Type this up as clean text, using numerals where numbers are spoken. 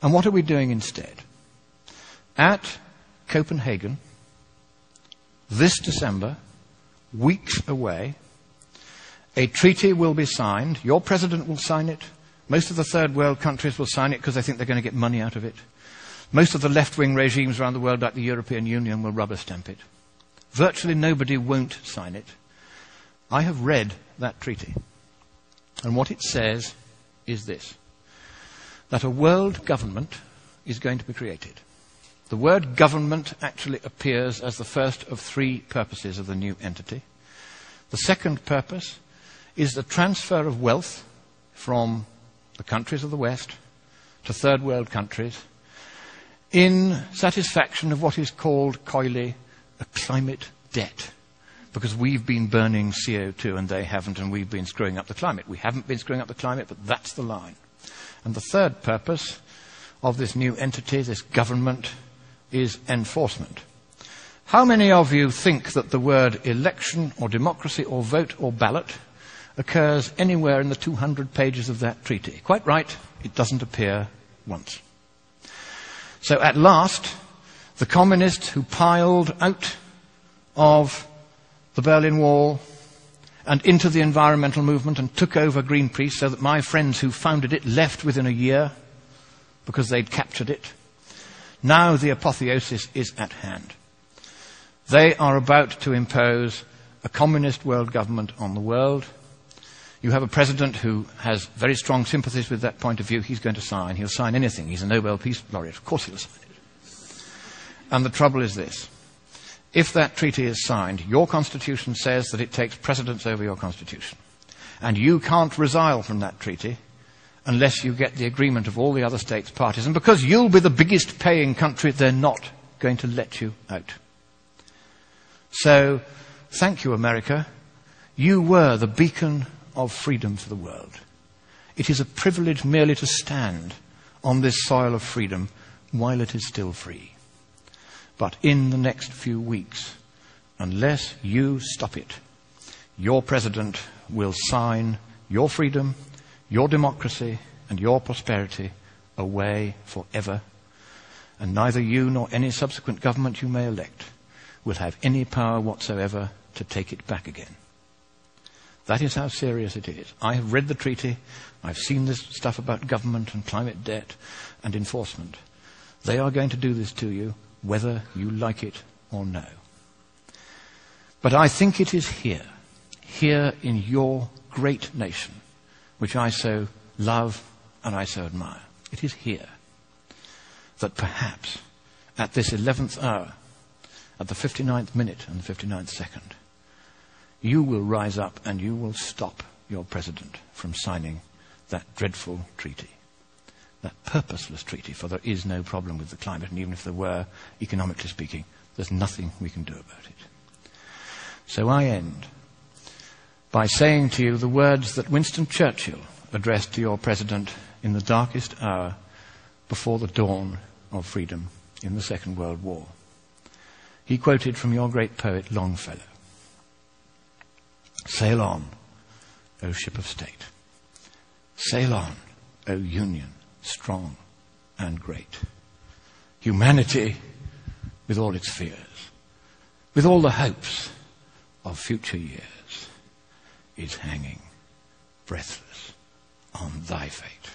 And what are we doing instead? At Copenhagen, this December, weeks away, a treaty will be signed. Your president will sign it. Most of the third world countries will sign it because they think they're going to get money out of it. Most of the left-wing regimes around the world, like the European Union, will rubber stamp it. Virtually nobody won't sign it. I have read that treaty. And what it says is this: that a world government is going to be created. The word government actually appears as the first of three purposes of the new entity. The second purpose is the transfer of wealth from the countries of the West to third world countries in satisfaction of what is called coyly a climate debt. Because we've been burning CO2 and they haven't, and we've been screwing up the climate. We haven't been screwing up the climate, but that's the line. And the third purpose of this new entity, this government, is enforcement. How many of you think that the word election or democracy or vote or ballot occurs anywhere in the 200 pages of that treaty? Quite right, it doesn't appear once. So at last, the communists who piled out of the Berlin Wall and into the environmental movement and took over Greenpeace, so that my friends who founded it left within a year because they'd captured it. Now the apotheosis is at hand. They are about to impose a communist world government on the world. You have a president who has very strong sympathies with that point of view. He's going to sign. He'll sign anything. He's a Nobel Peace Laureate. Of course he'll sign it. And the trouble is this: if that treaty is signed, your constitution says that it takes precedence over your constitution. And you can't resile from that treaty unless you get the agreement of all the other states parties. And because you'll be the biggest paying country, they're not going to let you out. So, thank you, America. You were the beacon of freedom for the world. It is a privilege merely to stand on this soil of freedom while it is still free. But in the next few weeks, unless you stop it, your president will sign your freedom, your democracy, and your prosperity away forever. And neither you nor any subsequent government you may elect will have any power whatsoever to take it back again. That is how serious it is. I have read the treaty. I've seen this stuff about government and climate debt and enforcement. They are going to do this to you, whether you like it or no. But I think it is here in your great nation, which I so love and I so admire. It is here that perhaps at this 11th hour, at the 59th minute and the 59th second, you will rise up and you will stop your president from signing that dreadful treaty. That purposeless treaty, for there is no problem with the climate, and even if there were, economically speaking, there's nothing we can do about it. So I end by saying to you the words that Winston Churchill addressed to your president in the darkest hour before the dawn of freedom in the Second World War. He quoted from your great poet Longfellow: "Sail on, O ship of state. Sail on, O Union, strong and great. Humanity, with all its fears, with all the hopes of future years, is hanging breathless on thy fate."